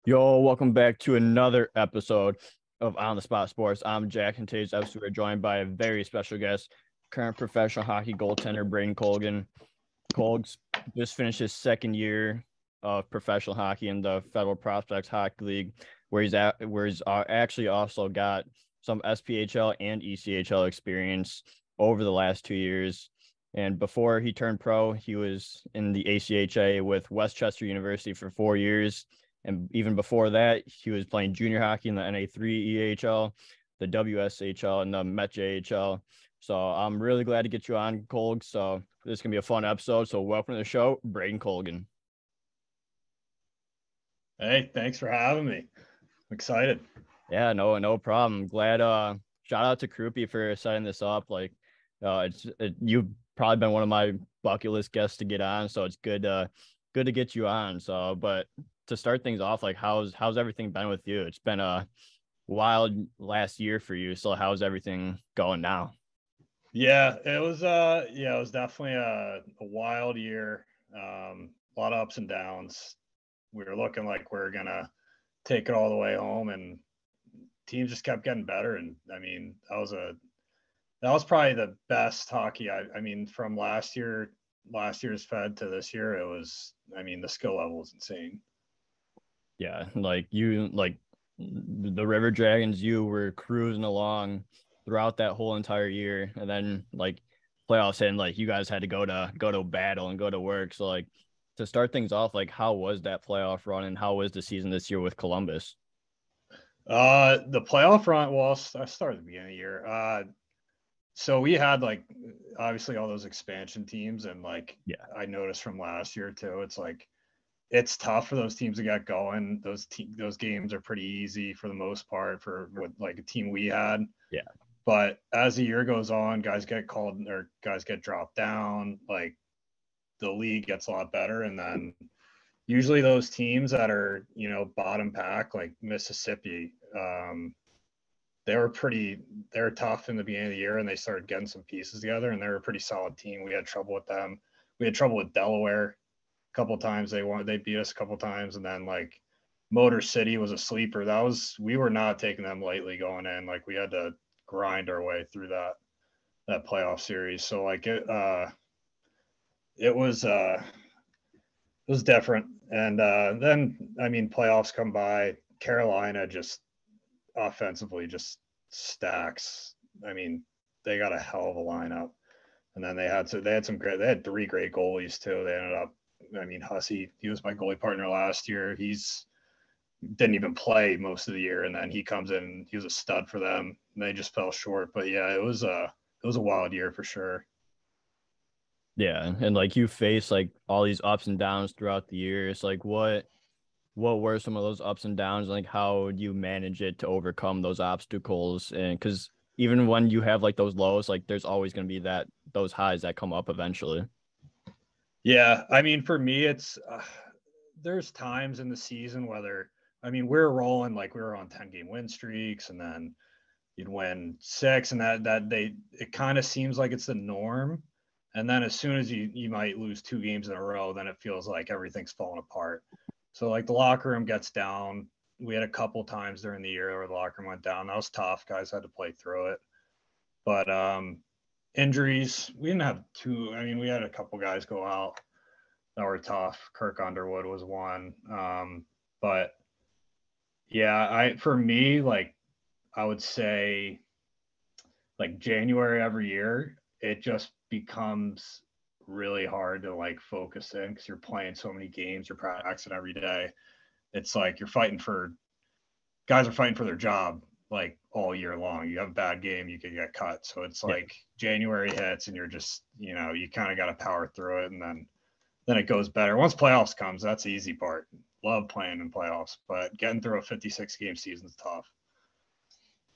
Yo, welcome back to another episode of On the Spot Sports. I'm Jack, and today's episode we're joined by a very special guest, current professional hockey goaltender Breandan Colgan. Colgs just finished his second year of professional hockey in the Federal Prospects Hockey League, where he's actually also got some SPHL and ECHL experience over the last 2 years. And before he turned pro, he was in the ACHA with Westchester University for 4 years. And even before that, he was playing junior hockey in the NA3 EHL, the WSHL, and the Met JHL. So I'm really glad to get you on, Colg. So this is going to be a fun episode. So welcome to the show, Breandan Colgan. Hey, thanks for having me. I'm excited. Yeah, no problem. Glad. Shout out to Krupi for setting this up. You've probably been one of my bucket list guests to get on, so it's good to get you on. So, but to start things off, like how's everything been with you? It's been a wild last year for you. So how's everything going now? It was definitely a wild year. A lot of ups and downs. We were looking like we are gonna take it all the way home, and teams just kept getting better. And I mean, that was probably the best hockey. I mean, from last year's Fed to this year, the skill level was insane. Yeah, the River Dragons, you were cruising along throughout that whole entire year, and then playoffs hit, and you guys had to go to battle and go to work. So to start things off, how was that playoff run, and how was the season this year with Columbus? The playoff run. Well, I started at the beginning of the year. So we had obviously all those expansion teams, and I noticed from last year too. It's tough for those teams to get going. Those games are pretty easy for the most part for what a team we had. Yeah. But as the year goes on, guys get called or guys get dropped down. The league gets a lot better, and then usually those teams that are bottom pack like Mississippi, they were tough in the beginning of the year, and they started getting some pieces together, and they were a pretty solid team. We had trouble with them. We had trouble with Delaware a couple of times. They beat us a couple of times, and then Motor City was a sleeper. We were not taking them lightly going in. We had to grind our way through that playoff series. So it was different. And then playoffs come by. Carolina just offensively just stacks. I mean, they got a hell of a lineup, and then they had three great goalies too. They ended up. Hussey, he was my goalie partner last year. He's didn't even play most of the year, and then he comes in. He was a stud for them, and they just fell short. But yeah, it was a wild year for sure. Yeah, and you face all these ups and downs throughout the year. It's what were some of those ups and downs? How do you manage it to overcome those obstacles? And because even when you have those lows, there's always going to be those highs that come up eventually. Yeah, for me, it's there's times in the season whether we're rolling we were on 10-game win streaks, and then you'd win 6, and it kind of seems like it's the norm. And then as soon as you might lose 2 games in a row, then it feels like everything's falling apart. So the locker room gets down. We had a couple times during the year where the locker room went down. That was tough. Guys had to play through it. But injuries, we didn't have too. We had a couple guys go out that were tough. Kirk Underwood was one. But yeah, for me, I would say January every year, it just becomes really hard to focus in because you're playing so many games, you're practicing every day. It's guys are fighting for their job all year long. You have a bad game, you can get cut. So it's January hits, and you're just you kind of got to power through it, and then it goes better. Once playoffs comes, that's the easy part. Love playing in playoffs, but getting through a 56 game season is tough.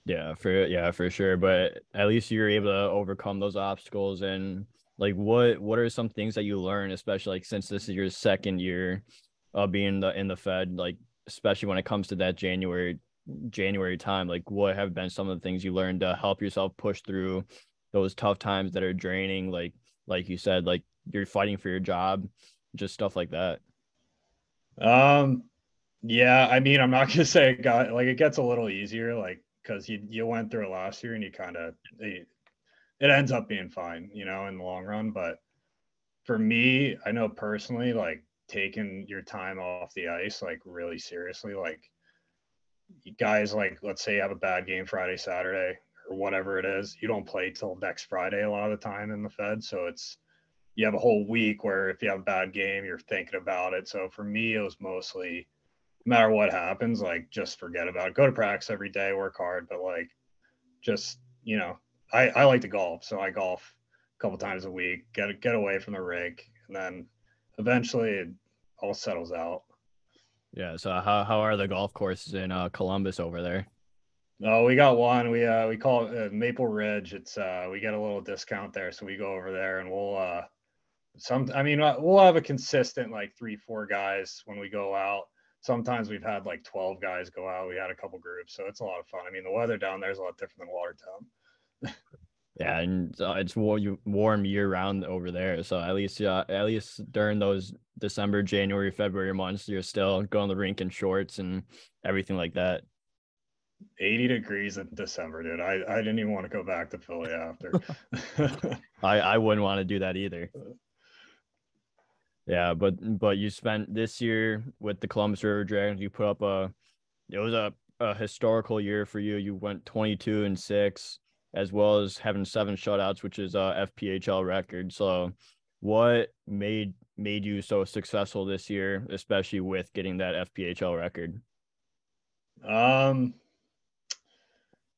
Yeah, for sure. But at least you're able to overcome those obstacles. And what are some things that you learn, especially since this is your second year of being in the Fed, especially when it comes to that January time, what have been some of the things you learned to help yourself push through those tough times that are draining, like you said, you're fighting for your job, just stuff like that. Yeah, I mean, I'm not gonna say it gets a little easier, like because you went through it last year and you kind of it ends up being fine, in the long run. But for me, I know personally, like taking your time off the ice, like really seriously, like you guys, like let's say you have a bad game Friday, Saturday, or whatever it is, you don't play till next Friday a lot of the time in the Fed, so you have a whole week where if you have a bad game, you're thinking about it. So for me, it was mostly no matter what happens, like just forget about it. Go to practice every day, work hard, but like just I like to golf, so I golf a couple times a week, get away from the rink, and then eventually it all settles out. Yeah. So how are the golf courses in Columbus over there? Oh, we got one. We call it Maple Ridge. It's we get a little discount there, so we go over there and we'll have a consistent like 3-4 guys when we go out. Sometimes we've had like 12 guys go out. We had a couple groups, so it's a lot of fun. I mean, the weather down there is a lot different than Watertown. Yeah, and it's warm year round over there. So at least during those December, January, February months, you're still going to the rink in shorts and everything like that. 80 degrees in December, dude. I didn't even want to go back to Philly after. I wouldn't want to do that either. Yeah, but you spent this year with the Columbus River Dragons. You put up it was a historical year for you. You went 22-6, as well as having 7 shutouts, which is a FPHL record. So, what made you so successful this year, especially with getting that FPHL record? um,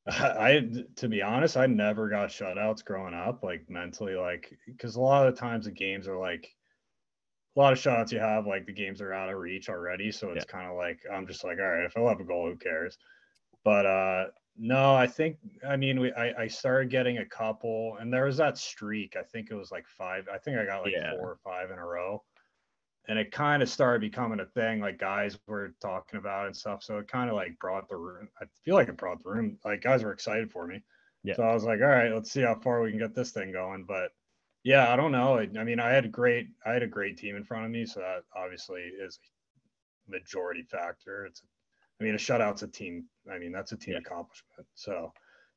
I to be honest, I never got shutouts growing up, like mentally, like because a lot of the times the games are like a lot of shutouts you have, like the games are out of reach already. So Yeah, it's kind of like I'm just like, all right, if I have a goal, who cares? But no, I think I mean I started getting a couple, and there was that streak. I think it was like 5. I think I got like yeah, 4 or 5 in a row, and it kind of started becoming a thing. Like guys were talking about and stuff. So it kind of like brought the room. I feel like it brought the room. Like guys were excited for me. yeah, So I was like, all right, let's see how far we can get this thing going. But yeah, I don't know. I mean, I had a great team in front of me, so that obviously is a majority factor. I mean, a shutout's a team. I mean, that's a team yeah. accomplishment. So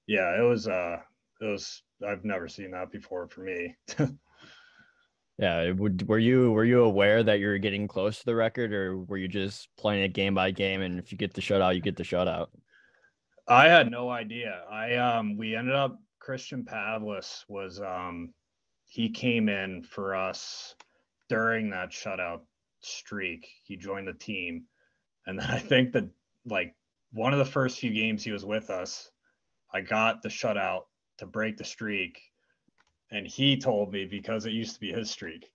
yeah, it was. I've never seen that before for me. Yeah, were you aware that you're getting close to the record, or were you just playing it game by game? And if you get the shutout, you get the shutout. I had no idea. We ended up Christian Pavlis was he came in for us during that shutout streak. He joined the team, and then I think that like one of the first few games he was with us, I got the shutout to break the streak, and he told me because it used to be his streak.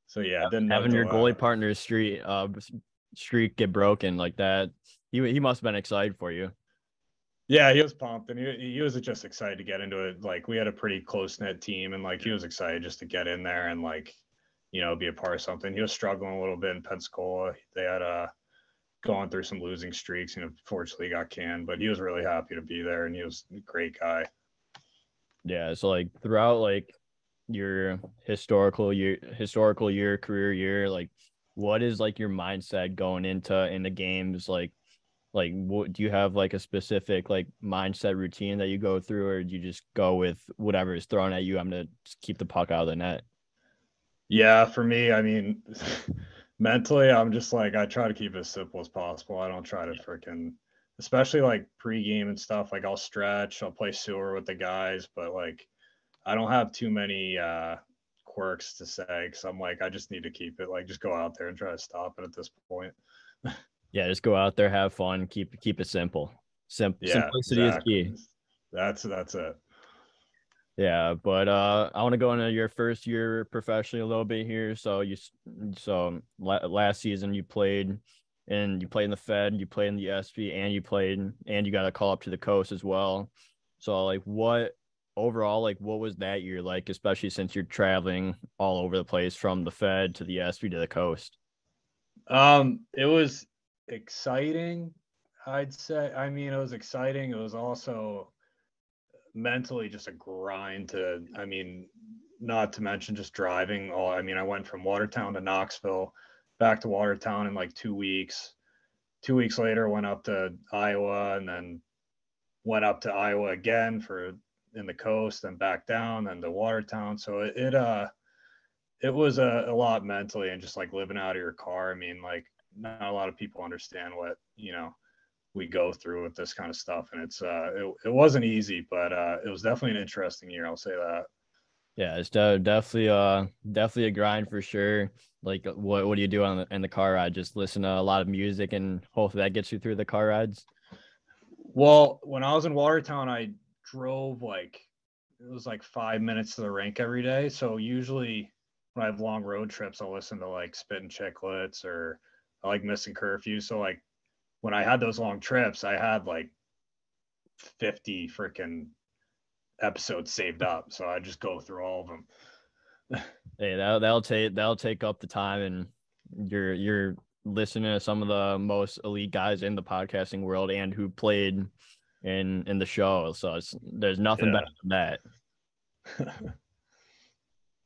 So yeah, didn't know Having your till goalie partner's streak get broken like that, he must have been excited for you. yeah, he was pumped, and he was just excited to get into it. Like we had a pretty close knit team, and like he was excited just to get in there and like be a part of something. He was struggling a little bit in Pensacola. They had gone through some losing streaks, fortunately got canned, but he was really happy to be there, and he was a great guy. Yeah, so like throughout like your historical year, career year, like what is like your mindset going into games? Like what do you have like a specific like mindset routine that you go through, or do you just go with whatever is thrown at you? I'm gonna just keep the puck out of the net. Yeah, for me, I mean, mentally, I'm just like I try to keep it as simple as possible. I don't try to freaking, especially like pregame and stuff. Like I'll stretch, I'll play sewer with the guys, but like I don't have too many quirks to say because I'm like I just need to keep it like just go out there and try to stop it at this point. Yeah, just go out there, have fun, keep it simple. Yeah, Simplicity is exactly. key. That's it. Yeah, but I want to go into your first year professionally a little bit here. Last season you played, and you played in the Fed, you played in the SP, and you got a call up to the coast as well. So like, what overall, like, what was that year like, especially since you're traveling all over the place from the Fed to the SP to the coast? It was exciting, I'd say. I mean, it was exciting. It was also mentally just a grind to, not to mention just driving all. I mean, I went from Watertown to Knoxville, back to Watertown in like 2 weeks. 2 weeks later, went up to Iowa, and then went up to Iowa again for in the coast, then back down, then to Watertown. So it was a lot mentally, and just like living out of your car. I mean, like not a lot of people understand what, we go through with this kind of stuff. And it wasn't easy, but it was definitely an interesting year. I'll say that. Yeah, it's definitely a grind for sure. Like what do you do in the car ride? Just listen to a lot of music and hopefully that gets you through the car rides. Well, when I was in Watertown, I drove it was like 5 minutes to the rink every day. So usually when I have long road trips, I'll listen to like Spit and Chicklets, or I like Missing Curfew. So like when I had those long trips, I had like 50 freaking episodes saved up. So I just go through all of them. Hey, that'll take up the time, and you're listening to some of the most elite guys in the podcasting world and who played in the show. So there's nothing better than that.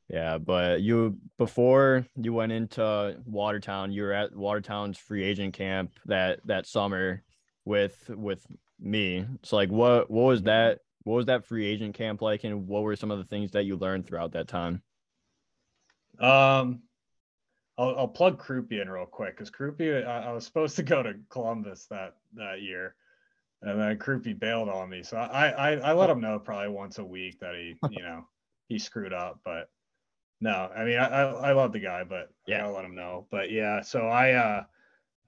Yeah, but before you went into Watertown, you were at Watertown's free agent camp that summer with me. So like what was that? What was that free agent camp like, and what were some of the things that you learned throughout that time? I'll plug Krupe in real quick, because Krupe, I was supposed to go to Columbus that year, and then Krupe bailed on me. So I let him know probably once a week that he screwed up. But no, I mean I love the guy, but yeah, I gotta let him know. But yeah, so I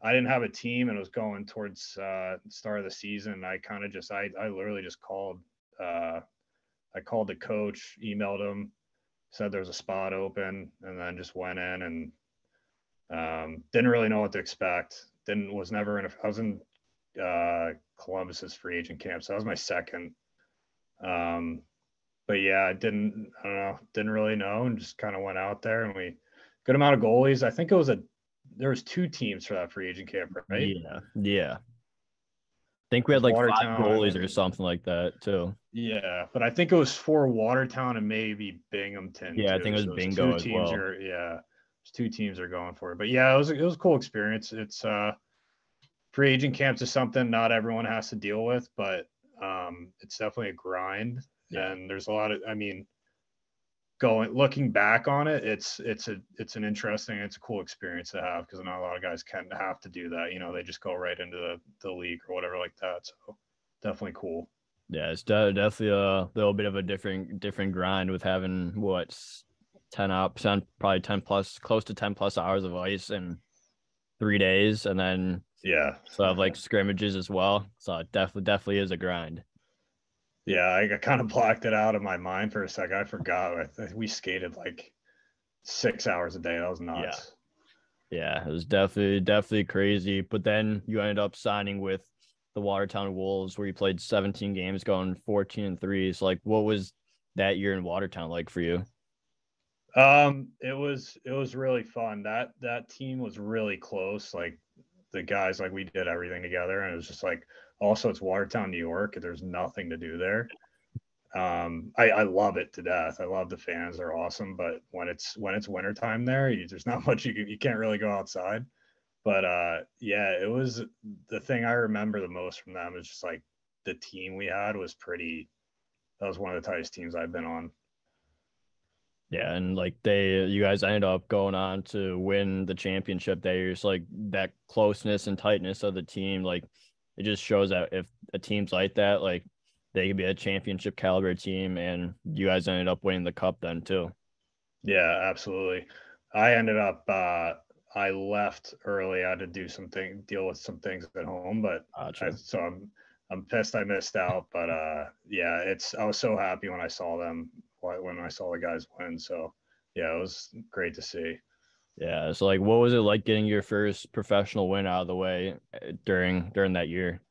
didn't have a team, and it was going towards start of the season. I kind of just I literally just called. I called the coach, emailed him, said there was a spot open, and then just went in and didn't really know what to expect. I was in Columbus's free agent camp, so that was my second. But yeah, I don't know, didn't really know, and just kind of went out there, and we good amount of goalies. I think there was 2 teams for that free agent camp, right? Yeah. I think we had like Watertown 5 goalies or something like that too. Yeah, but I think it was for Watertown and maybe Binghamton Yeah, too. I think it was So bingo as well. there's 2 teams are going for it. But yeah, it was a cool experience. It's free agent camps is something not everyone has to deal with, but it's definitely a grind. Yeah. And there's a lot of, I mean, looking back on it, it's an interesting, it's a cool experience to have, because not a lot of guys can have to do that. They just go right into the league or whatever like that. So definitely cool. Yeah, it's definitely a little bit of a different grind with having 10%, probably 10 plus, close to 10 plus hours of ice in 3 days, and then Yeah, so I have like scrimmages as well. So it definitely is a grind. yeah, I kind of blocked it out of my mind for a second. I forgot. We skated like 6 hours a day. That was nuts. Yeah, it was definitely crazy. But then you ended up signing with the Watertown Wolves, where you played 17 games, going 14-3. So like, what was that year in Watertown like for you? It was really fun. That team was really close. Like the guys, like we did everything together, and it was just like, also it's Watertown, New York. There's nothing to do there. I love it to death. I love the fans; they're awesome. But when it's wintertime there, there's not much you can't really go outside. But yeah, it was the thing I remember the most from them is just like the team we had was pretty. That was one of the tightest teams I've been on. Yeah, and like you guys ended up going on to win the championship that year. So like that closeness and tightness of the team, like it just shows that if a team's like that, like they could be a championship caliber team, and you guys ended up winning the cup then too. Yeah, absolutely. I ended up I left early. I had to deal with some things at home, but Gotcha. so I'm pissed I missed out. But yeah, I was so happy when I saw the guys win. So yeah, it was great to see. Yeah. So like, what was it like getting your first professional win out of the way during that year?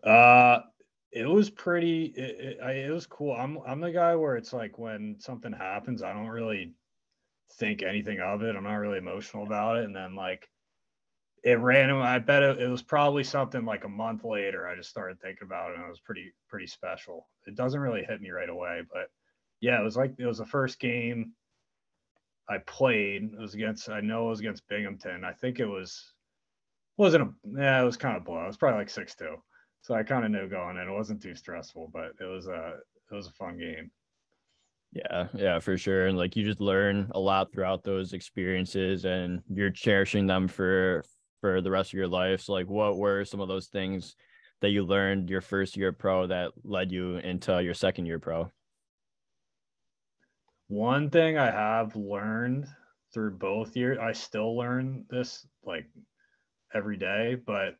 Uh, it was pretty. It was cool. I'm the guy where it's like when something happens, I don't really think anything of it. I'm not really emotional about it, and then like it random. I bet it was probably something like a month later. I just started thinking about it, and it was pretty special. It doesn't really hit me right away, but yeah, it was the first game. I played. I know it was against Binghamton. I think it wasn't it was kind of blow. It was probably like 6-2. So I kind of knew going in. It wasn't too stressful, but it was a fun game. Yeah, for sure. And like you just learn a lot throughout those experiences and you're cherishing them for the rest of your life. So like what were some of those things that you learned your first year pro that led you into your second year pro? One thing I have learned through both years, I still learn this like every day, but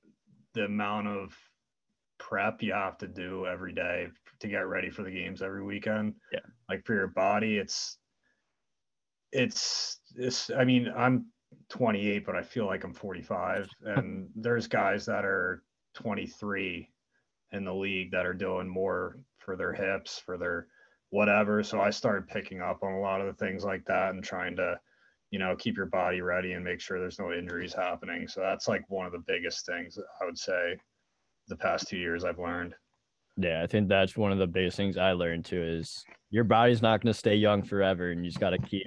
the amount of prep you have to do every day to get ready for the games every weekend. Yeah. Like for your body, I mean, I'm 28, but I feel like I'm 45. And there's guys that are 23 in the league that are doing more for their hips, for their whatever. So I started picking up on a lot of the things like that and trying to, keep your body ready and make sure there's no injuries happening. So that's like one of the biggest things I would say the past 2 years I've learned. Yeah, I think that's one of the biggest things I learned too is your body's not going to stay young forever and you just got to keep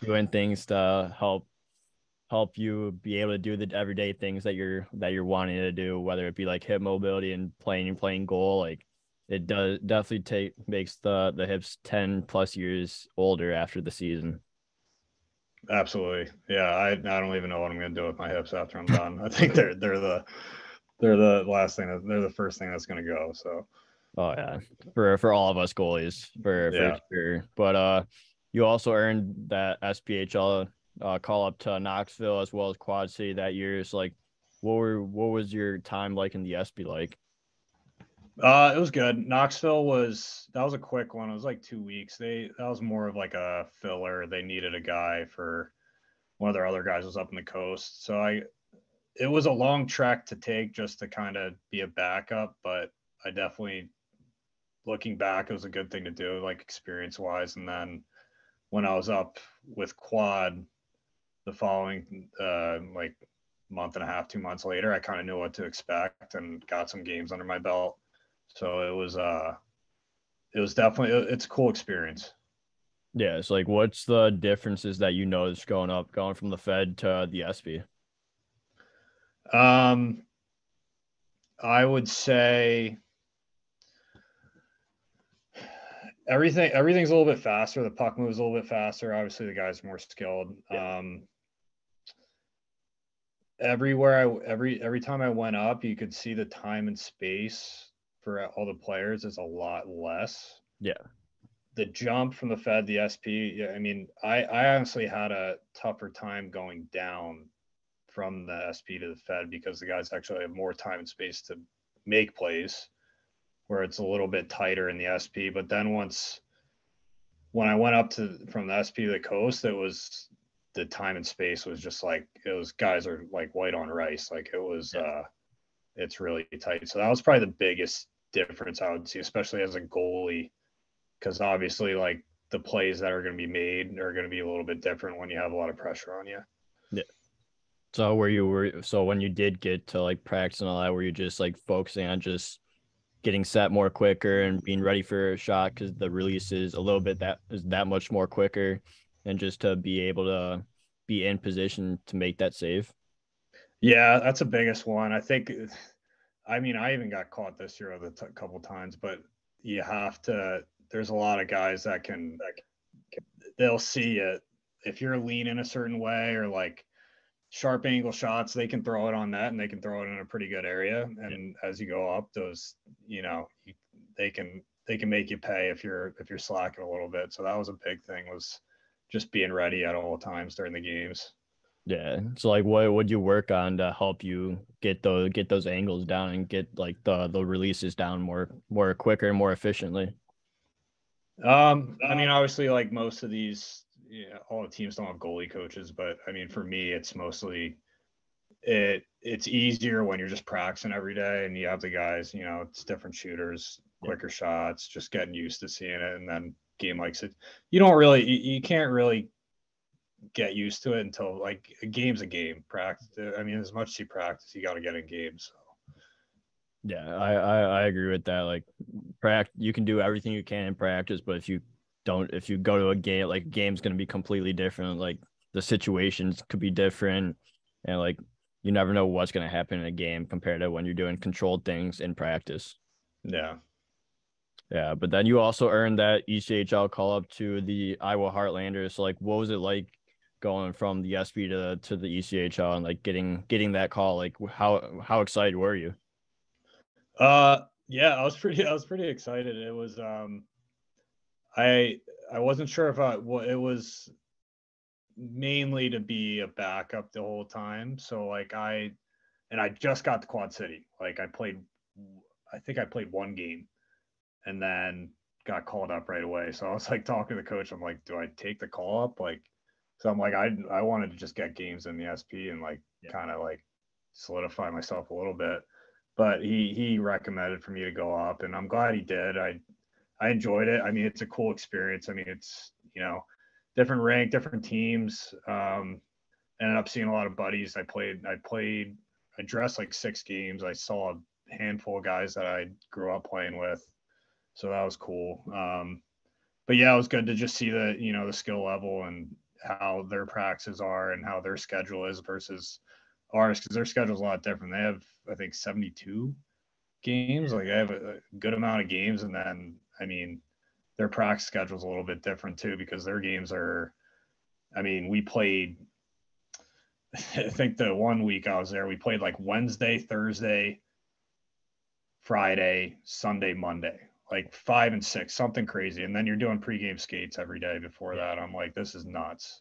doing things to help you be able to do the everyday things that you're wanting to do, whether it be like hip mobility and playing goal. Like it does definitely makes the hips 10 plus years older after the season. Absolutely. Yeah. I don't even know what I'm going to do with my hips after I'm done. I think they're the last thing they're the first thing that's going to go. So, oh yeah, for all of us goalies for sure. But you also earned that SPHL call up to Knoxville as well as Quad City that year. So like, what was your time like in the SB like? It was good. Knoxville that was a quick one. It was like 2 weeks. That was more of like a filler. They needed a guy for one of their other guys was up in the coast. So it was a long trek to take just to kind of be a backup, but I definitely, looking back, it was a good thing to do, like experience wise. And then when I was up with Quad the following like month and a half, 2 months later, I kind of knew what to expect and got some games under my belt. So it was definitely it's a cool experience. Yeah, it's like what's the differences that you noticed going from the Fed to the SB? I would say everything's a little bit faster. The puck moves a little bit faster. Obviously, the guys are more skilled. Yeah. Every time I went up, you could see the time and space for all the players is a lot less. Yeah. The jump from the Fed, the SP, I mean, I honestly had a tougher time going down from the SP to the Fed because the guys actually have more time and space to make plays, where it's a little bit tighter in the SP. But then when I went up from the SP to the coast, it was the time and space was just like it was guys are like white on rice. Like it was it's really tight. So that was probably the biggest difference I would see, especially as a goalie, because obviously like the plays that are going to be made are going to be a little bit different when you have a lot of pressure on you. Yeah. So when you did get to like practice and all that, were you just like focusing on just getting set more quicker and being ready for a shot because the release is a little bit that much more quicker and just to be able to be in position to make that save? Yeah, that's the biggest one. I think, I mean, I even got caught this year a couple times, but you have to, there's a lot of guys that they'll see it. If you're leaning a certain way or like sharp angle shots, they can throw it on net and they can throw it in a pretty good area. And as you go up, those, they can make you pay if you're slacking a little bit. So that was a big thing, was just being ready at all times during the games. Yeah. So like what would you work on to help you get those angles down and get like the releases down more quicker and more efficiently? I mean, obviously, like most of these, all the teams don't have goalie coaches, but I mean, for me, it's mostly it's easier when you're just practicing every day and you have the guys, it's different shooters, quicker shots, just getting used to seeing it. And then game like it, you can't really get used to it until like a game's a game. Practice. I mean, as much as you practice, you got to get in games. So. Yeah, I agree with that. Like you can do everything you can in practice, but if you if you go to a game, like game's going to be completely different. Like the situations could be different, and like you never know what's going to happen in a game compared to when you're doing controlled things in practice. Yeah. Yeah, but then you also earned that ECHL call up to the Iowa Heartlanders. So like, what was it like going from the SB to the ECHL and like getting that call? Like, how excited were you? Yeah, I was pretty excited. It was I wasn't sure if it was mainly to be a backup the whole time. So like I just got to Quad City. Like I think I played one game and then got called up right away. So I was like talking to the coach. I'm like, do I take the call up? Like, so I'm like, I wanted to just get games in the SP and like kind of like solidify myself a little bit. But he recommended for me to go up, and I'm glad he did. I enjoyed it. I mean, it's a cool experience. I mean, it's different rank, different teams. Ended up seeing a lot of buddies. I dressed like 6 games. I saw a handful of guys that I grew up playing with, so that was cool. But yeah, it was good to just see the skill level and how their practices are and how their schedule is versus ours, because their schedule is a lot different. They have, I think, 72 games. Like they have a good amount of games, and then I mean their practice schedule is a little bit different too, because their games are. I mean, we played. I think the one week I was there, we played like Wednesday, Thursday, Friday, Sunday, Monday, like 5 and 6, something crazy. And then you're doing pregame skates every day before that. I'm like, this is nuts.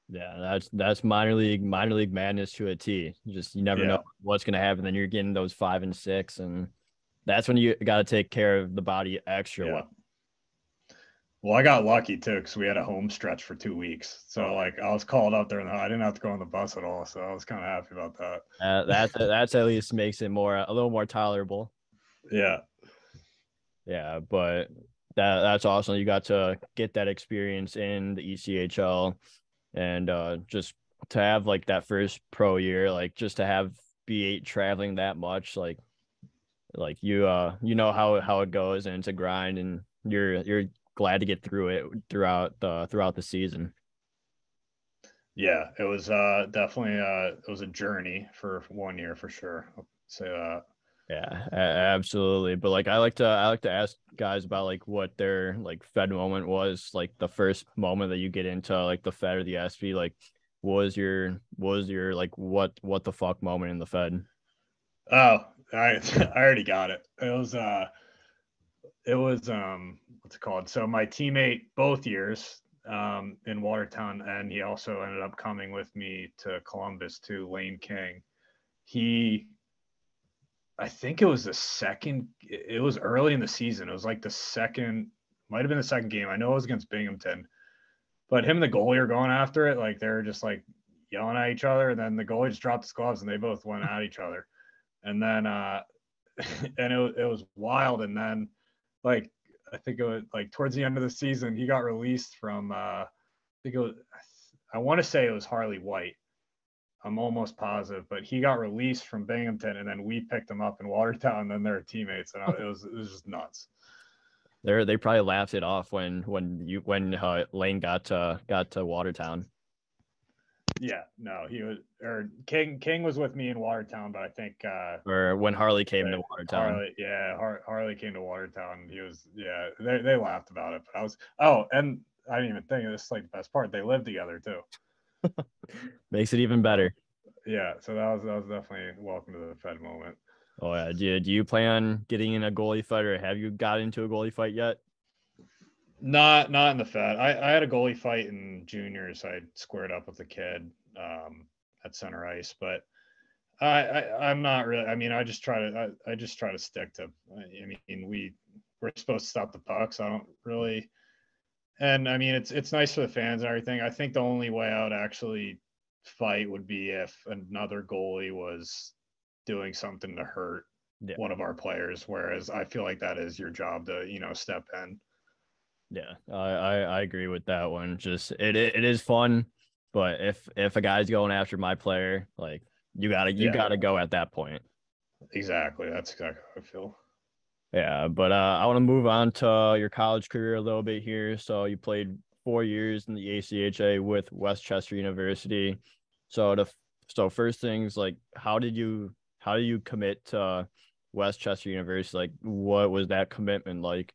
Yeah, that's minor league madness to a T. Just you never know what's gonna happen. Then you're getting those 5 and 6, and that's when you got to take care of the body extra well. Well, I got lucky too, because we had a home stretch for 2 weeks. So like I was called up there, and I didn't have to go on the bus at all. So I was kind of happy about that. That's at least makes it a little more tolerable. Yeah. Yeah, but that's awesome. You got to get that experience in the ECHL, and just to have like that first pro year, like just to have B8 traveling that much, like you know how it goes, and it's a grind, and you're glad to get through it throughout the season. Yeah, it was definitely it was a journey for 1 year for sure. I'll say that. Yeah, absolutely. But like I like to ask guys about like what their like Fed moment was, like the first moment that you get into like the Fed or the SV. Like what was your like what the fuck moment in the Fed? Oh, I I already got it. It was what's it called? So my teammate both years in Watertown, and he also ended up coming with me to Columbus too, Lane King. He I think it was the second. It was early in the season. It was like the second, might have been the second game. I know it was against Binghamton, but him and the goalie are going after it. Like they're just like yelling at each other, and then the goalie just dropped his gloves, and they both went at each other. And then, and it was wild. And then, like I think it was like towards the end of the season, he got released from. I think it was. I want to say it was Harley White. I'm almost positive, but he got released from Binghamton, and then we picked him up in Watertown, and then they're teammates, and it was just nuts. They probably laughed it off when Lane got to Watertown. Yeah, no, he was or King was with me in Watertown, but I think Or when Harley came to Watertown. Harley came to Watertown. He was they laughed about it, but and I didn't even think of this, like the best part. They lived together too. Makes it even better. Yeah, so that was definitely welcome to the Fed moment. Oh yeah, do you plan on getting in a goalie fight, or have you got into a goalie fight yet? Not in the Fed. I had a goalie fight in juniors. I squared up with a kid at center ice, but I'm not really. I mean, I just try to stick to. I mean, we're supposed to stop the pucks. I don't really. And I mean, it's nice for the fans and everything. I think the only way I would actually fight would be if another goalie was doing something to hurt one of our players. Whereas I feel like that is your job to step in. Yeah, I agree with that one. Just it is fun, but if a guy's going after my player, like you gotta go at that point. Exactly. That's exactly how I feel. Yeah, but I want to move on to your college career a little bit here. So you played 4 years in the ACHA with Westchester University. So so first things like how did you commit to Westchester University? Like what was that commitment like?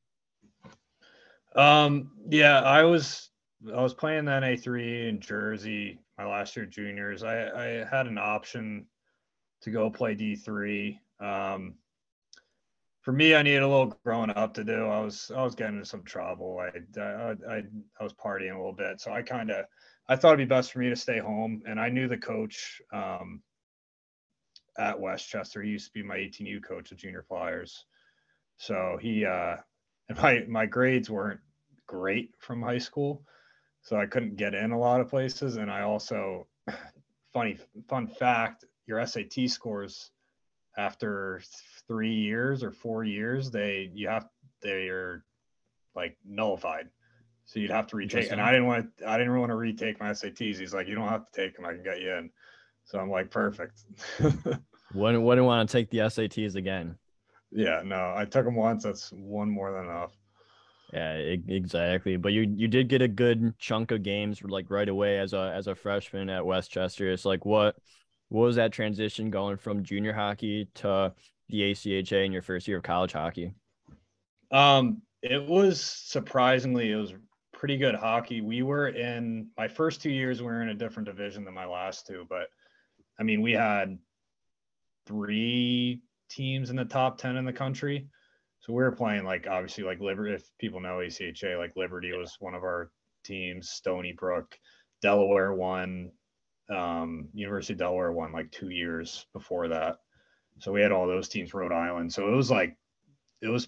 Yeah, I was playing the NA3 in Jersey my last year juniors. I had an option to go play D3. For me, I needed a little growing up to do. I was getting into some trouble. I was partying a little bit, so I thought it'd be best for me to stay home. And I knew the coach at Westchester. He used to be my 18U coach of junior flyers. So and my grades weren't great from high school, so I couldn't get in a lot of places. And I also, fun fact, your SAT scores after 3 years or 4 years, they are like nullified. So you'd have to retake. And Interesting. I didn't want to retake my SATs. He's like, you don't have to take them. I can get you in. So I'm like, perfect. Wouldn't want to take the SATs again. Yeah, no, I took them once. That's one more than enough. Yeah, exactly. But you did get a good chunk of games like right away as a freshman at Westchester. It's like what was that transition going from junior hockey to the ACHA in your first year of college hockey? It was pretty good hockey. We were in my first 2 years, we were in a different division than my last two, but I mean, we had three teams in the top 10 in the country. So we were playing like obviously like Liberty. If people know ECHA, like Liberty was one of our teams. Stony Brook, Delaware won. University of Delaware won like 2 years before that. So we had all those teams. Rhode Island. So it was like it was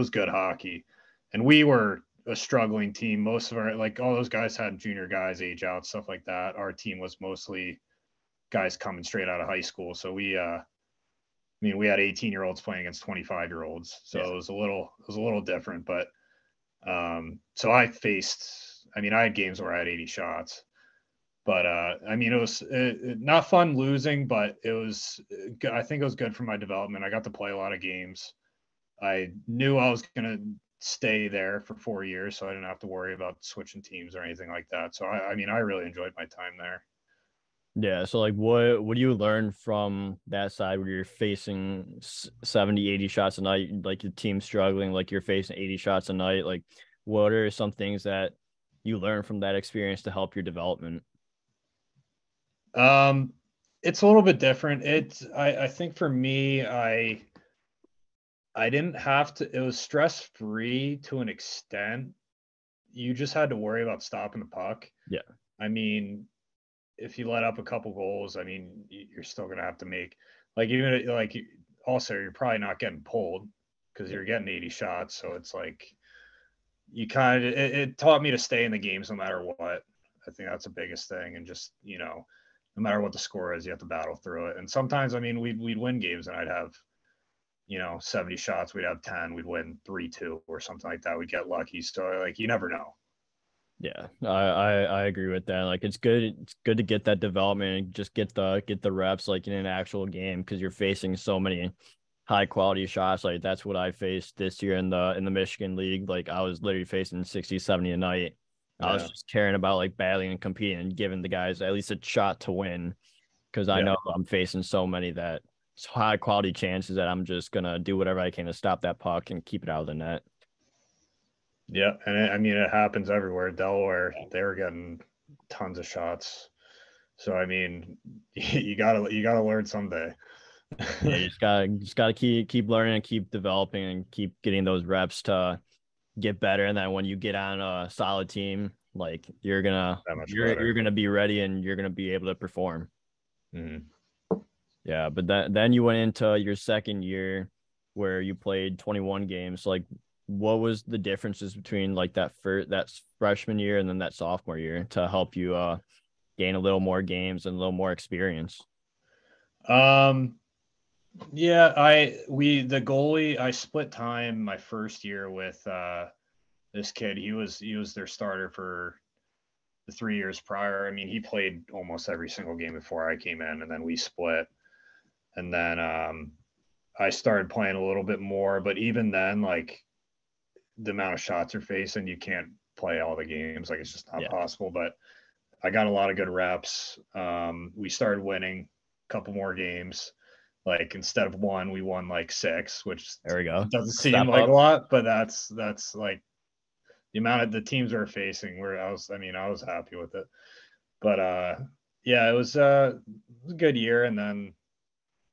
good hockey, and we were a struggling team. Most of our like all those guys had junior guys age out, stuff like that. Our team was mostly guys coming straight out of high school. So we had 18-year-olds playing against 25-year-olds, so Yeah. it was a little different. But so I had games where I had 80 shots, but it was not fun losing, but I think it was good for my development. I got to play a lot of games. I knew I was gonna stay there for 4 years, so I didn't have to worry about switching teams or anything like that. So I really enjoyed my time there. Yeah, so like what do you learn from that side where you're facing 70, 80 shots a night, like your team's struggling, like you're facing 80 shots a night, like what are some things that you learn from that experience to help your development? Um, it's a little bit different. I think for me, I didn't have to. It was stress free to an extent. You just had to worry about stopping the puck. Yeah. I mean, if you let up a couple goals, I mean, you're still gonna have to make like even like also you're probably not getting pulled because Yeah. you're getting 80 shots. So it's like you kind of it taught me to stay in the games no matter what. I think that's the biggest thing, and just no matter what the score is, you have to battle through it. And sometimes, I mean, we'd win games, and I'd have 70 shots, we'd have 10, we'd win 3-2 or something like that. We'd get lucky. So like you never know. Yeah, I agree with that. Like it's good to get that development and just get the reps like in an actual game because you're facing so many high quality shots. Like that's what I faced this year in the Michigan League. Like I was literally facing 60, 70 a night. I was Yeah. just caring about like battling and competing and giving the guys at least a shot to win because I Yeah. know I'm facing so many that it's high quality chances that I'm just gonna do whatever I can to stop that puck and keep it out of the net. Yeah. And I mean, it happens everywhere. Delaware, they were getting tons of shots. So, I mean, you gotta learn someday. Yeah, you just gotta keep learning and keep developing and keep getting those reps to get better. And then when you get on a solid team, like you're gonna That much you're better. you're gonna be ready and you're gonna be able to perform. Mhm. Yeah, but then you went into your second year where you played 21 games. Like, what was the differences between like that freshman year and then that sophomore year to help you gain a little more games and a little more experience? Um, yeah, the goalie, I split time my first year with this kid. He was their starter for the 3 years prior. I mean, he played almost every single game before I came in, and then we split. And then I started playing a little bit more, but even then, like the amount of shots you're facing, you can't play all the games. Like it's just not possible. But I got a lot of good reps. We started winning a couple more games. Like instead of one, we won like 6, which there we go. Doesn't seem like a lot, but that's like the amount of the teams we're facing. I was happy with it. But yeah, it was a good year. And then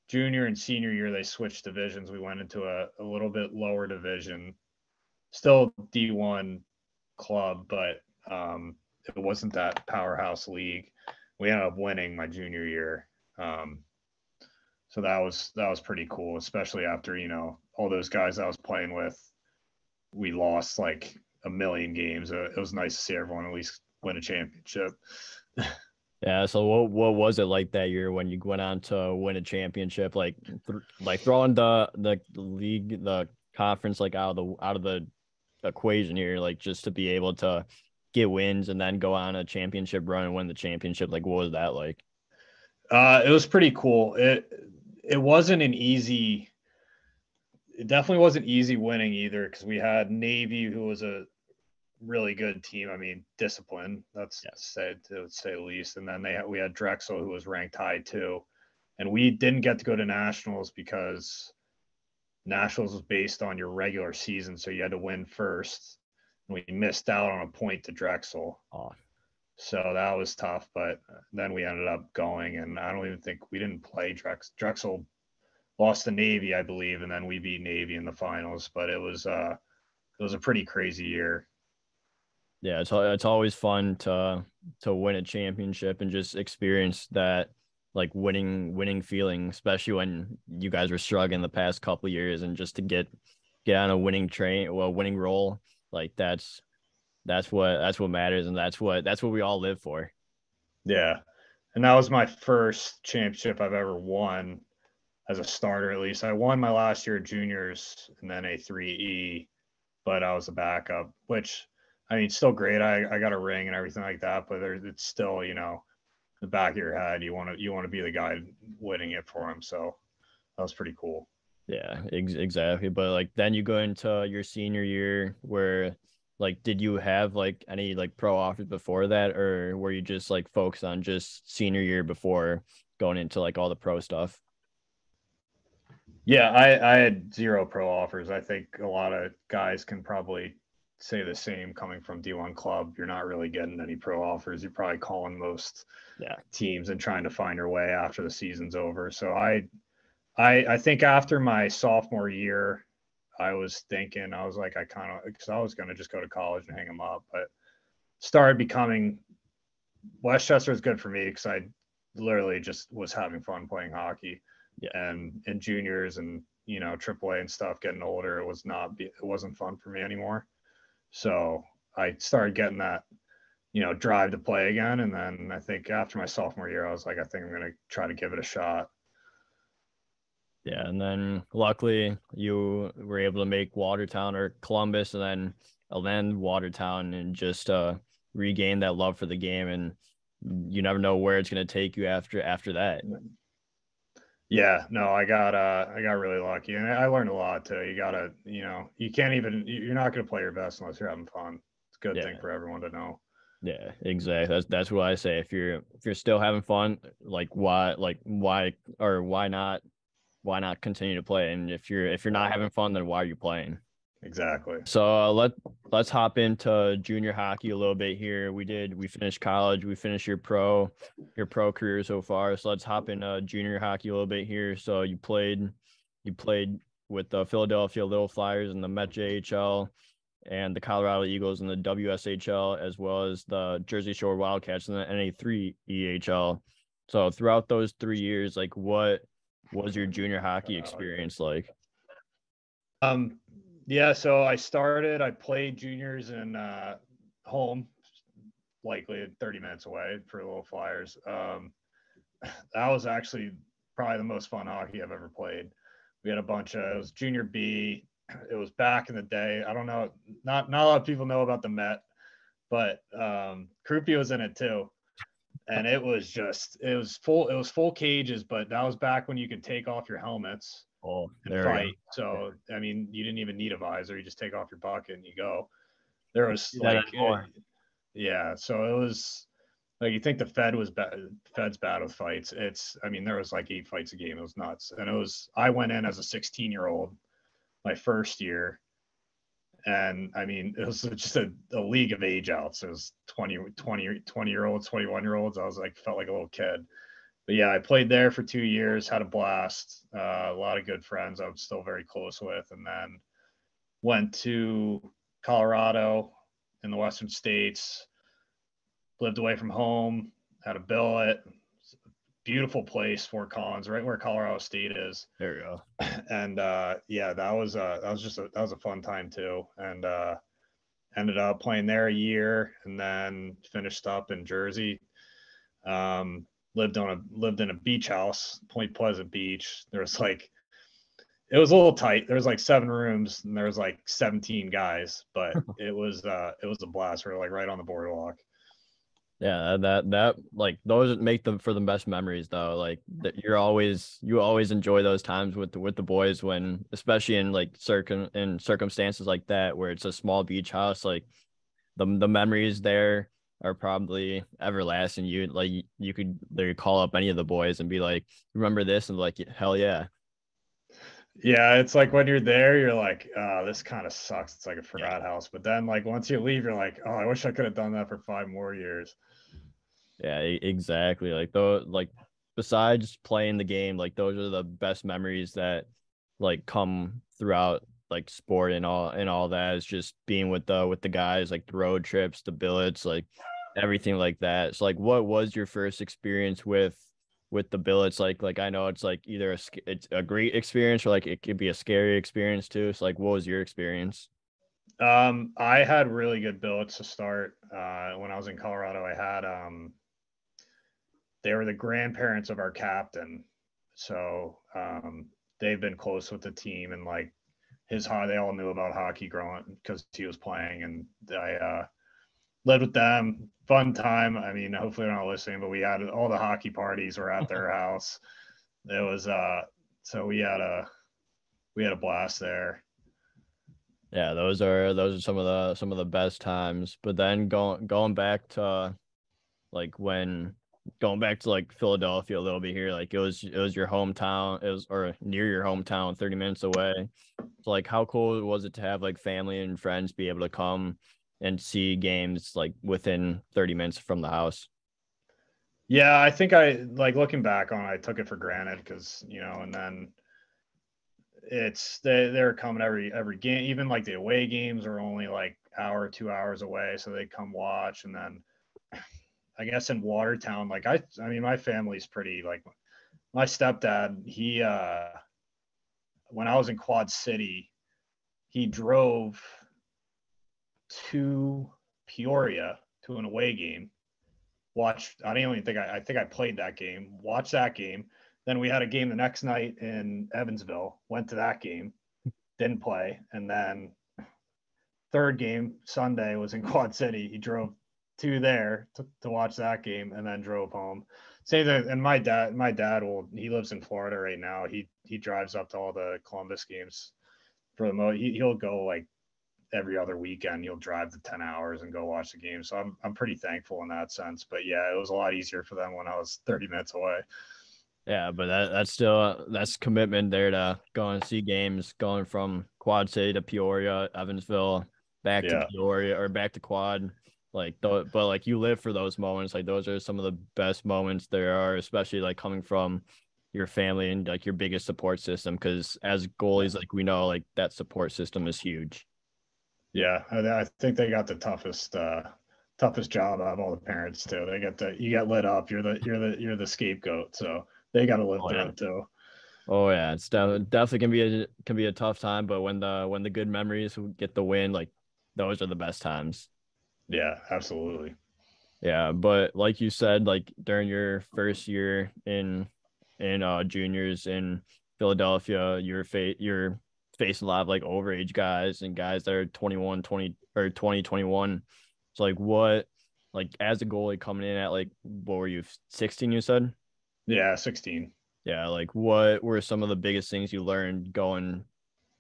junior and senior year, they switched divisions. We went into a little bit lower division, still D1 club, but it wasn't that powerhouse league. We ended up winning my junior year. So that was pretty cool, especially after, all those guys I was playing with, we lost like a million games. It was nice to see everyone at least win a championship. Yeah. So what was it like that year when you went on to win a championship? Like throwing the league, the conference, like out of the equation here, like just to be able to get wins and then go on a championship run and win the championship. Like what was that like? It was pretty cool. It wasn't an easy. It definitely wasn't easy winning either, because we had Navy, who was a really good team. I mean, discipline, that's to say the least. And then we had Drexel, who was ranked high too. And we didn't get to go to nationals because nationals was based on your regular season, so you had to win first. And we missed out on a point to Drexel. Oh. So that was tough, but then we ended up going, and I don't even think we didn't play Drexel lost to Navy, I believe, and then we beat Navy in the finals. But it was a pretty crazy year. Yeah, it's always fun to win a championship and just experience that like winning feeling, especially when you guys were struggling the past couple of years, and just to get on a winning roll, like that's what matters, and that's what we all live for. Yeah. And that was my first championship I've ever won as a starter, at least. I won my last year at juniors and then A3E, but I was a backup, which, I mean, still great. I got a ring and everything like that, but it's still, the back of your head, you want to be the guy winning it for him. So that was pretty cool. Yeah, exactly. But like then you go into your senior year where like did you have like any like pro offers before that, or were you just like focused on just senior year before going into like all the pro stuff? Yeah, I had 0 pro offers. I think a lot of guys can probably say the same coming from D1 club. You're not really getting any pro offers. You're probably calling most teams and trying to find your way after the season's over. So I think after my sophomore year, I was like, because I was going to just go to college and hang them up, but started becoming Westchester was good for me because I literally just was having fun playing hockey. Yeah. And in juniors and, AAA and stuff, getting older, it wasn't fun for me anymore. So I started getting that, drive to play again. And then I think after my sophomore year, I was like, I think I'm going to try to give it a shot. Yeah, and then luckily you were able to make Watertown or Columbus, and then land Watertown, and just regain that love for the game. And you never know where it's going to take you after that. Yeah, no, I got really lucky, and I learned a lot too. You gotta, you're not going to play your best unless you're having fun. It's a good thing for everyone to know. Yeah, exactly. That's what I say. If you're still having fun, why not continue to play? And if you're not having fun, then why are you playing? Exactly. So let's hop into junior hockey a little bit here. We finished college, we finished your pro career so far. So let's hop into junior hockey a little bit here. So you played with the Philadelphia Little Flyers and the Met JHL, and the Colorado Eagles and the WSHL, as well as the Jersey Shore Wildcats and the NA3 EHL. So throughout those 3 years, like what was your junior hockey experience like? Yeah, so I played juniors in home, likely 30 minutes away for Little Flyers. That was actually probably the most fun hockey I've ever played. We had it was junior B. It was back in the day. I don't know, not a lot of people know about the Met, but Krupi was in it too. And it was full cages, but that was back when you could take off your helmets and fight. So, I mean, you didn't even need a visor. You just take off your bucket and you go. There was like, yeah. So it was like, you think the Fed's bad with fights. I mean, there was like 8 fights a game. It was nuts. And I went in as a 16-year-old my first year. And I mean, it was just a league of age outs. It was 20-year-olds, 21-year-olds. I was like, felt like a little kid. But yeah, I played there for 2 years, had a blast. A lot of good friends I was still very close with. And then went to Colorado in the Western States, lived away from home, had a billet. Beautiful place, Fort Collins, right where Colorado State is. There you go. And yeah, that was a fun time too. And ended up playing there a year, and then finished up in Jersey. Lived in a beach house, Point Pleasant Beach. It was a little tight. There was like 7 rooms, and there was like 17 guys, but it was a blast. We were like right on the boardwalk. Yeah, that like those make them for the best memories though. Like that you always enjoy those times with the boys, when especially in like circumstances like that where it's a small beach house. Like the memories there are probably everlasting. You could literally call up any of the boys and be like, remember this, and like, hell yeah. Yeah, it's like when you're there, you're like, oh, this kind of sucks. It's like a frat house. But then like once you leave, you're like, oh, I wish I could have done that for 5 more years. Yeah, exactly. Like those, like besides playing the game, like those are the best memories that like come throughout like sport and all that. Is just being with the guys, like the road trips, the billets, like everything like that. So like, what was your first experience with the billets? Like I know it's like either it's a great experience or like it could be a scary experience too. So like, what was your experience? I had really good billets to start. When I was in Colorado, I had they were the grandparents of our captain. So they've been close with the team, and like they all knew about hockey growing because he was playing, and I lived with them. Fun time. I mean, hopefully they're not listening, but we had all the hockey parties were at their house. It was so we had a blast there. Yeah, those are some of the best times. But then going back to like when going back to like Philadelphia a little bit here, like it was your hometown, or near your hometown, 30 minutes away. So like how cool was it to have like family and friends be able to come and see games like within 30 minutes from the house? Yeah, I think I like looking back on it, I took it for granted because, and then they're coming every game. Even like the away games are only like hour, 2 hours away, so they come watch. And then I guess in Watertown, like I mean, my family's pretty like my stepdad. He when I was in Quad City, he drove to Peoria to an away game. Watched. I don't even think I think I played that game. Watched that game. Then we had a game the next night in Evansville. Went to that game. Didn't play. And then third game Sunday was in Quad City. He drove to there to watch that game, and then drove home. Same thing. And my dad he lives in Florida right now. He drives up to all the Columbus games for the most. He'll go like every other weekend. He'll drive the 10 hours and go watch the game. So I'm pretty thankful in that sense. But yeah, it was a lot easier for them when I was 30 minutes away. Yeah, but that's commitment there to go and see games, going from Quad City to Peoria, Evansville, back to Peoria or back to Quad. Like but like you live for those moments. Like those are some of the best moments there are, especially like coming from your family and like your biggest support system. Because as goalies, like we know, like that support system is huge. Yeah, I think they got the toughest job out of all the parents too. You get lit up. You're the scapegoat. So they got to live through it too. Oh yeah, it's definitely can be a tough time, but when the good memories get the win, like those are the best times. Yeah, absolutely. Yeah, but like you said, like during your first year in juniors in Philadelphia, you're facing a lot of like overage guys and guys that are 21, 20 or 20, 21. So like like as a goalie coming in at like, what were you, 16, you said? Yeah, 16. Yeah, like what were some of the biggest things you learned going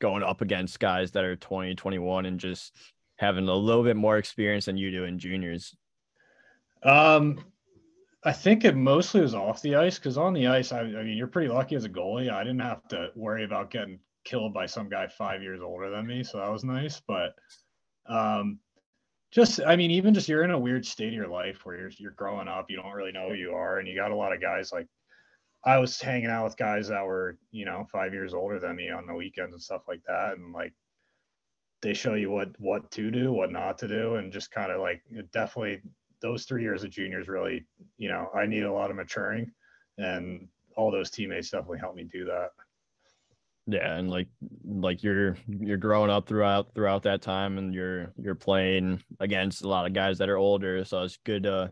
up against guys that are 20, 21 and just having a little bit more experience than you do in juniors? I think it mostly was off the ice, because on the ice, I mean, you're pretty lucky as a goalie. I didn't have to worry about getting killed by some guy 5 years older than me, so that was nice. But um, just, I mean, even just you're in a weird state of your life where you're growing up, you don't really know who you are, and you got a lot of guys like I was hanging out with guys that were 5 years older than me on the weekends and stuff like that, and like they show you what to do, what not to do, and just kind of like it definitely those 3 years of juniors really, I need a lot of maturing, and all those teammates definitely helped me do that. Yeah, and like you're growing up throughout that time, and you're playing against a lot of guys that are older, so it's good to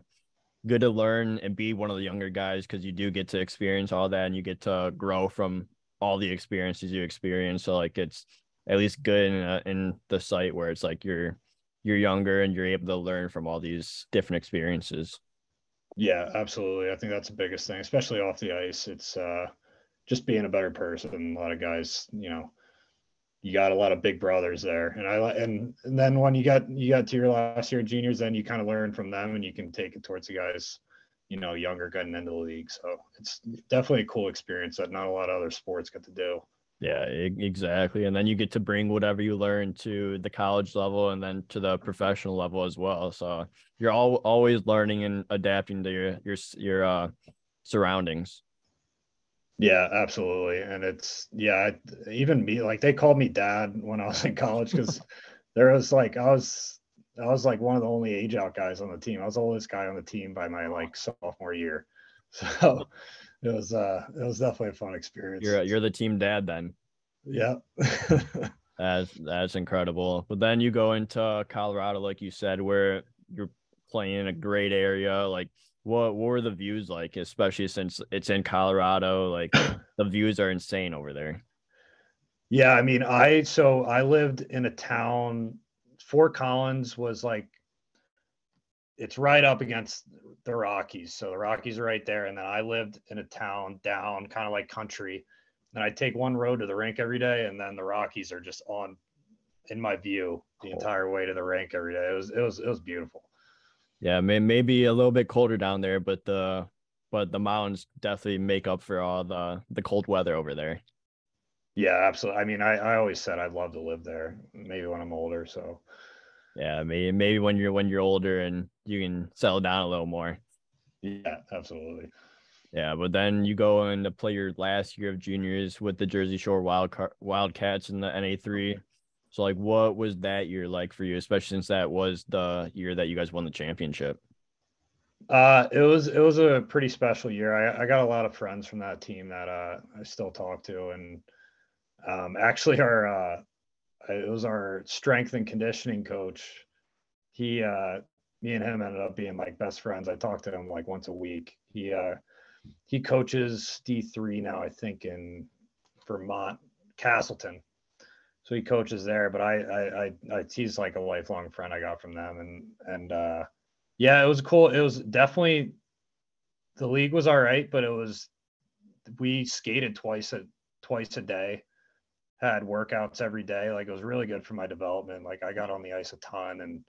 learn and be one of the younger guys, because you do get to experience all that and you get to grow from all the experiences you experience. So like it's at least good in the site where it's like you're younger and you're able to learn from all these different experiences. Yeah, absolutely. I think that's the biggest thing, especially off the ice. It's just being a better person. A lot of guys, you got a lot of big brothers there, and then when you got to your last year of juniors, then you kind of learn from them, and you can take it towards the guys, younger getting into the league. So it's definitely a cool experience that not a lot of other sports get to do. Yeah, exactly. And then you get to bring whatever you learn to the college level and then to the professional level as well. So you're always learning and adapting to your surroundings. Yeah, absolutely. And it's even me, like they called me dad when I was in college, because there was like I was like one of the only age out guys on the team. I was the oldest guy on the team by my like sophomore year. So it was definitely a fun experience. You're the team dad then. Yeah. That's incredible. But then you go into Colorado, like you said, where you're playing in a great area. Like, what were the views like, especially since it's in Colorado? Like, the views are insane over there. Yeah, I mean, I lived in a town. Fort Collins was like it's right up against the Rockies. So the Rockies are right there. And then I lived in a town down kind of like country. And I'd take one road to the rink every day. And then the Rockies are just on in my view the Cool. entire way to the rink every day. It was beautiful. Yeah, maybe a little bit colder down there, but the mountains definitely make up for all the cold weather over there. Yeah, absolutely. I mean, I always said I'd love to live there, maybe when I'm older. So Yeah, maybe when you're older and you can settle down a little more. yeah, absolutely. Yeah, but then you go in to play your last year of juniors with the Jersey Shore Wildcats in the NA3. So, like, what was that year like for you, especially since that was the year that you guys won the championship? It was a pretty special year. I got a lot of friends from that team that I still talk to, and actually our it was our strength and conditioning coach. He Me and him ended up being like best friends. I talk to him like once a week. He coaches D3 now, I think, in Vermont, Castleton. So he coaches there, but he's like a lifelong friend I got from them, and yeah, it was cool. It was definitely the league was all right, but we skated twice a day, had workouts every day. Like it was really good for my development. Like I got on the ice a ton and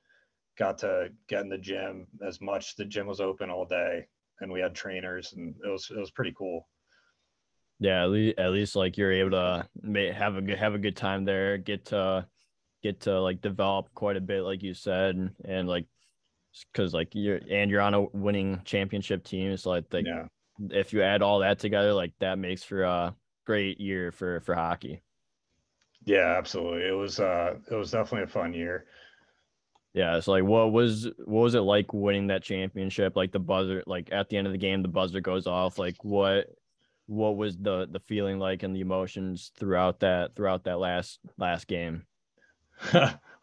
got to get in the gym as much. The gym was open all day, and we had trainers, and it was pretty cool. Yeah, at least like you're able to have a good time there, get to like develop quite a bit, like you said, and like because like you're on a winning championship team, so like Yeah, if you add all that together, like that makes for a great year for hockey. yeah, absolutely. It was definitely a fun year. Yeah, so like what was it like winning that championship? Like the buzzer, like at the end of the game, the buzzer goes off. Like what was the feeling like and the emotions throughout that last game?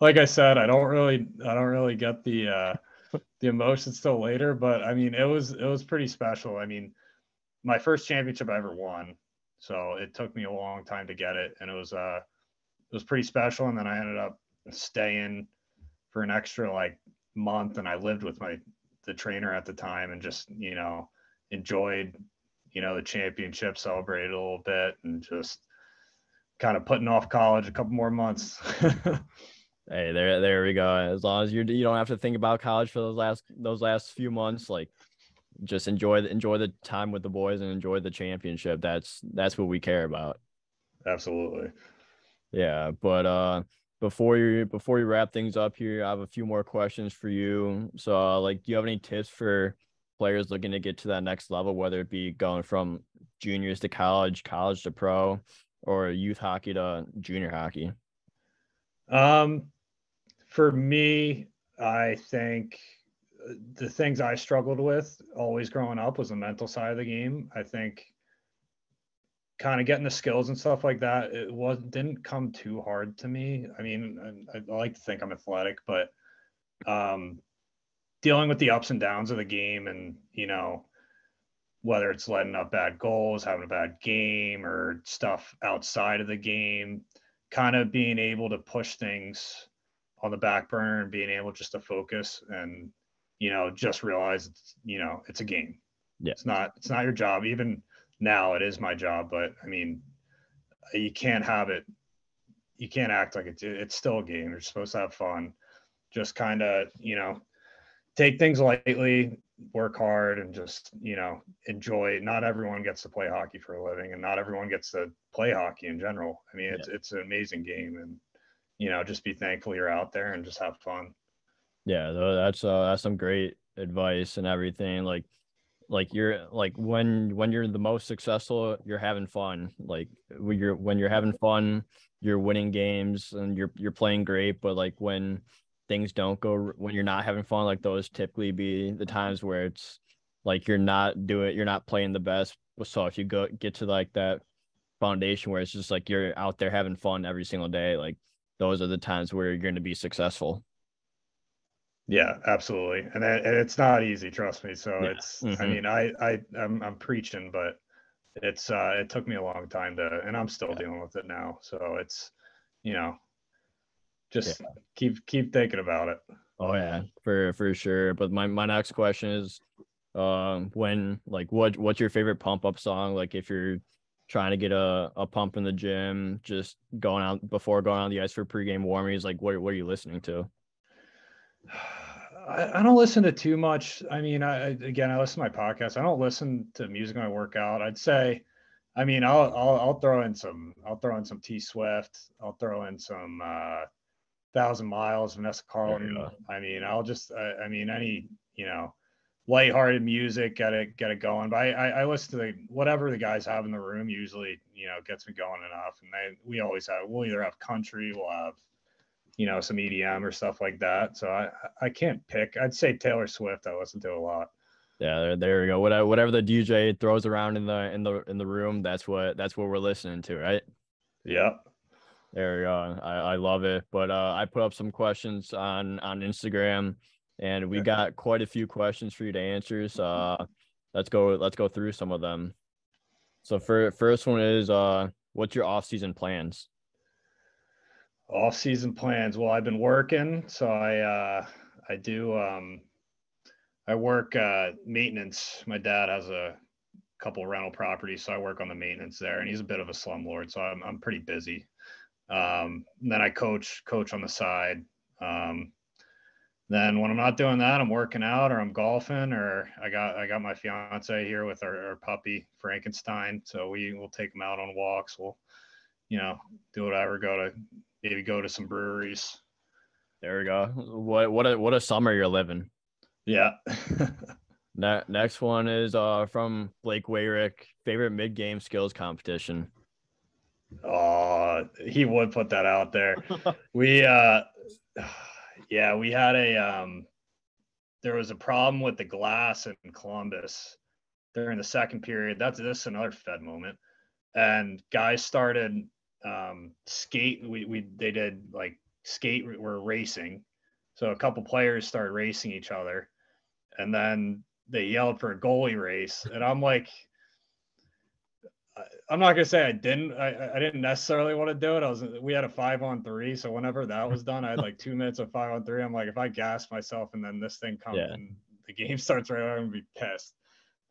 Like I said, I don't really get the emotions till later, but I mean it was pretty special. I mean, my first championship I ever won, so it took me a long time to get it, and it was pretty special. And then I ended up staying for an extra like month, and I lived with the trainer at the time and just, enjoyed, the championship, celebrated a little bit, and just kind of putting off college a couple more months. Hey, there we go. As long as you don't have to think about college for those last few months, like just enjoy the time with the boys and enjoy the championship. That's what we care about. Absolutely. Yeah, but before you wrap things up here, I have a few more questions for you. So, like, do you have any tips for players looking to get to that next level, whether it be going from juniors to college to pro, or youth hockey to junior hockey? For me, I think the things I struggled with always growing up was the mental side of the game. I think kind of getting the skills and stuff like that, didn't come too hard to me. I mean, I like to think I'm athletic, but dealing with the ups and downs of the game, and whether it's letting up bad goals, having a bad game, or stuff outside of the game, kind of being able to push things on the back burner and being able just to focus and just realize it's a game. Yeah. It's not your job. Even now it is my job, but I mean, you can't act like it's still a game. You're supposed to have fun. Just kind of take things lightly, work hard, and just enjoy it. Not everyone gets to play hockey for a living, and not everyone gets to play hockey in general. I mean, it's an amazing game, and just be thankful you're out there and just have fun. Yeah, that's some great advice and everything. Like you're like when you're the most successful, you're having fun. Like when you're having fun, you're winning games and you're playing great. But like when things don't go, when you're not having fun, like those typically be the times where it's like you're not playing the best. So if you get to like that foundation where it's just like you're out there having fun every single day, like those are the times where you're going to be successful. Yeah, absolutely. And it's not easy, trust me. So Yeah. it's, Mm-hmm. I mean, I'm preaching, but it's, it took me a long time and I'm still dealing with it now. So it's, just keep thinking about it. Oh yeah, for sure. But my next question is, when like what's your favorite pump up song? Like if you're trying to get a pump in the gym, just going out before going on the ice for pregame warmies, like what are you listening to? I don't listen to too much. I mean, I listen to my podcast. I don't listen to music when I work out. I'd say, I mean, I'll throw in some T Swift. I'll throw in some 1,000 Miles, Vanessa Carlton. I mean, I mean, any lighthearted music, get it going. But I listen to whatever the guys have in the room. Usually, gets me going enough. And we'll either have country, we'll have some EDM or stuff like that. So I can't pick. I'd say Taylor Swift I listen to a lot. Yeah, there we go. Whatever the DJ throws around in the room, that's what we're listening to, right? Yeah. There we go. I love it. But I put up some questions on Instagram, and we got quite a few questions for you to answer. So let's go through some of them. So first one is what's your off-season plans? Off-season plans. Well, I've been working, so I do I work maintenance. My dad has a couple rental properties, so I work on the maintenance there, and he's a bit of a slumlord, so I'm pretty busy. Then I coach on the side. Then when I'm not doing that, I'm working out or I'm golfing, or I got my fiance here with our puppy Frankenstein, so we'll take him out on walks. We'll do whatever, maybe go to some breweries. There we go. What a summer you're living. Yeah. Next one is from Blake Wayrick. Favorite mid-game skills competition. Oh, he would put that out there. We we had there was a problem with the glass in Columbus during the second period. This is another Fed moment. And guys started skate. They did like skate. We're racing. So a couple players started racing each other, and then they yelled for a goalie race. And I'm like, I'm not gonna say I didn't necessarily want to do it. We had a 5-on-3, so whenever that was done, I had like 2 minutes of 5-on-3. I'm like, if I gas myself and then this thing comes and the game starts right away, I'm gonna be pissed.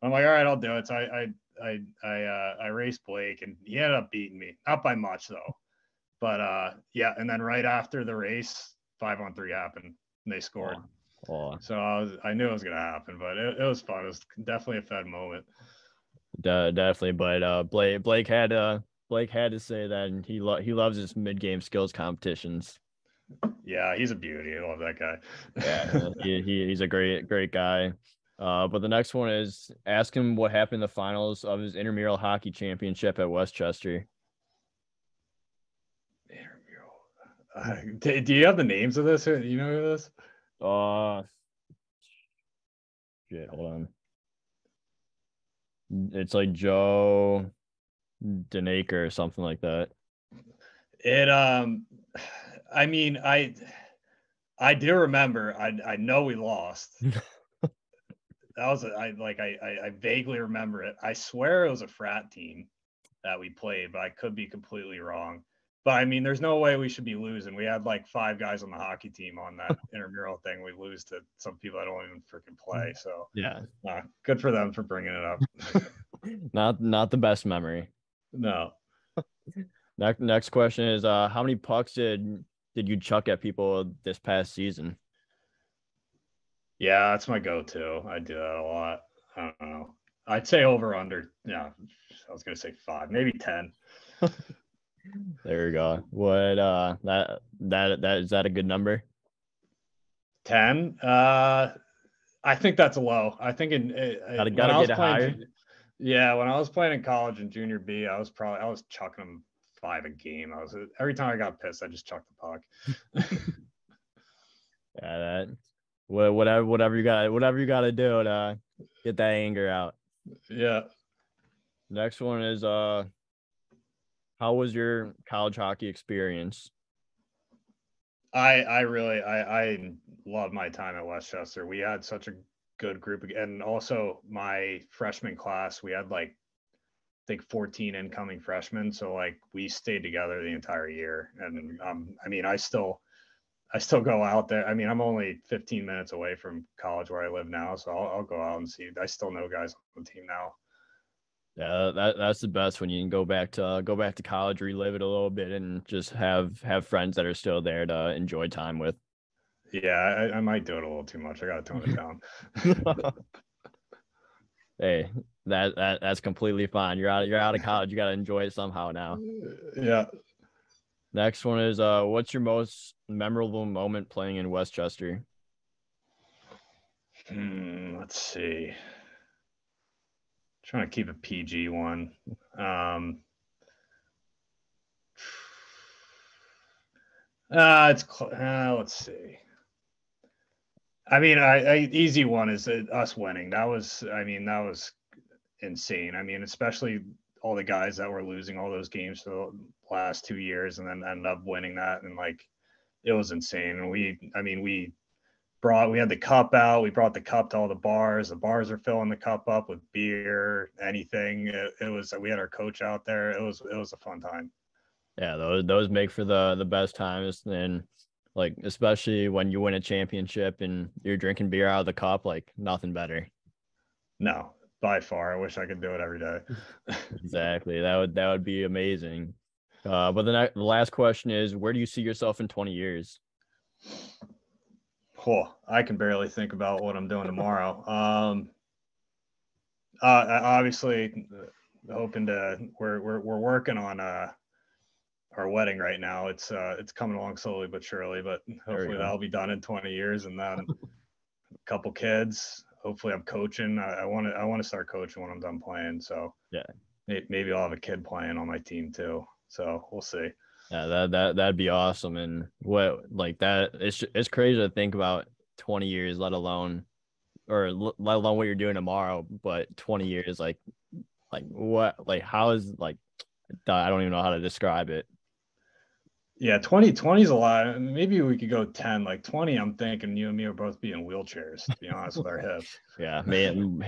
I'm like, all right, I'll do it. So I raced Blake, and he ended up beating me, not by much though. But yeah, and then right after the race, 5-on-3 happened, and they scored. So I knew it was gonna happen, but it was fun. It was definitely a fun moment. Definitely, but Blake had to say that, and he loves his mid game skills competitions. Yeah, he's a beauty. I love that guy. Yeah, he's a great guy. But the next one is ask him what happened in the finals of his intramural hockey championship at Westchester. Intramural. Do you have the names of this? You know who this? Shit, hold on. It's like Joe Denaker or something like that. I mean, I do remember. I know we lost. That was I vaguely remember it. I swear it was a frat team that we played, but I could be completely wrong. But I mean, there's no way we should be losing. We had like 5 guys on the hockey team on that intramural thing. We lose to some people that don't even freaking play. So yeah, good for them for bringing it up. not the best memory. No. Next question is how many pucks did you chuck at people this past season? Yeah, that's my go-to. I do that a lot. I don't know. I'd say over under. Yeah, I was gonna say 5, maybe 10. There we go. What that is that a good number? 10. I think that's low. I think Gotta get it higher. Yeah, when I was playing in college in junior B, I was chucking them 5 a game. Every time I got pissed, I just chucked the puck. Yeah, that whatever you got to do to get that anger out. Yeah. Next one is how was your college hockey experience? I really love my time at Westchester. We had such a good group, and also my freshman class, we had like I think 14 incoming freshmen, so like we stayed together the entire year. And I mean, I still go out there. I mean, I'm only 15 minutes away from college where I live now, so I'll go out and see. I still know guys on the team now. Yeah, that's the best when you can go back to college, relive it a little bit, and just have friends that are still there to enjoy time with. Yeah, I might do it a little too much. I gotta tone it down. Hey, that's completely fine. You're out of college. You gotta enjoy it somehow now. Yeah. Next one is what's your most memorable moment playing in Westchester? Let's see. Trying to keep a PG one. Let's see. I mean, easy one is us winning. That was insane. I mean, especially all the guys that were losing all those games for the last 2 years and then ended up winning that. And like, it was insane. And we had the cup out. We brought the cup to all the bars. The bars are filling the cup up with beer, anything. We had our coach out there. It was a fun time. Yeah, those make for the best times. And like, especially when you win a championship and you're drinking beer out of the cup, like nothing better. No, by far. I wish I could do it every day. Exactly. That would be amazing. But the last question is, where do you see yourself in 20 years? Oh, I can barely think about what I'm doing tomorrow. Obviously, hoping we're working on our wedding right now. It's coming along slowly but surely, but hopefully that'll be done in 20 years, and then a couple kids. Hopefully, I'm coaching. I want to start coaching when I'm done playing. So yeah, maybe I'll have a kid playing on my team too. So we'll see. Yeah, that'd be awesome. And what like that? It's crazy to think about 20 years, let alone what you're doing tomorrow. But 20 years, like what? Like how is like? I don't even know how to describe it. Yeah, 20 is a lot. Maybe we could go 10. Like 20, I'm thinking you and me will both be in wheelchairs, to be honest, with our hips. Yeah, man,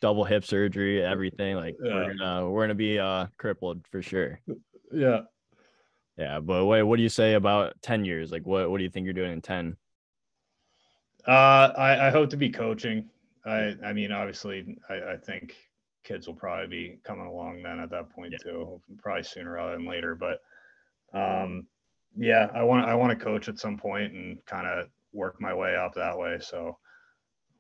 double hip surgery, everything. Like we're gonna be crippled for sure. Yeah. Yeah, but wait, what do you say about 10 years? Like what do you think you're doing in 10? I hope to be coaching. I mean, obviously, I think kids will probably be coming along then at that point too, probably sooner rather than later. But yeah, I want to coach at some point and kind of work my way up that way. So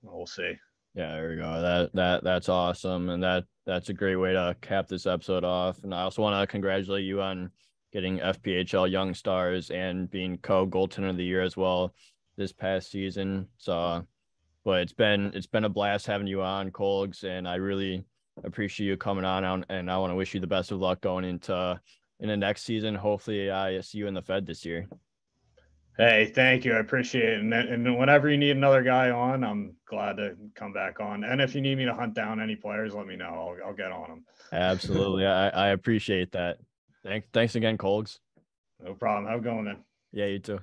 we'll see. Yeah, there we go. That's awesome, and that's a great way to cap this episode off. And I also want to congratulate you on getting FPHL Young Stars and being co-goaltender of the year as well this past season. So, but it's been a blast having you on, Colgs, and I really appreciate you coming on. And I want to wish you the best of luck going into in the next season. Hopefully, I see you in the Fed this year. Hey, thank you. I appreciate it. And whenever you need another guy on, I'm glad to come back on. And if you need me to hunt down any players, let me know. I'll get on them. Absolutely. I appreciate that. Thanks again, Colgs. No problem. Have a good one then. Yeah, you too.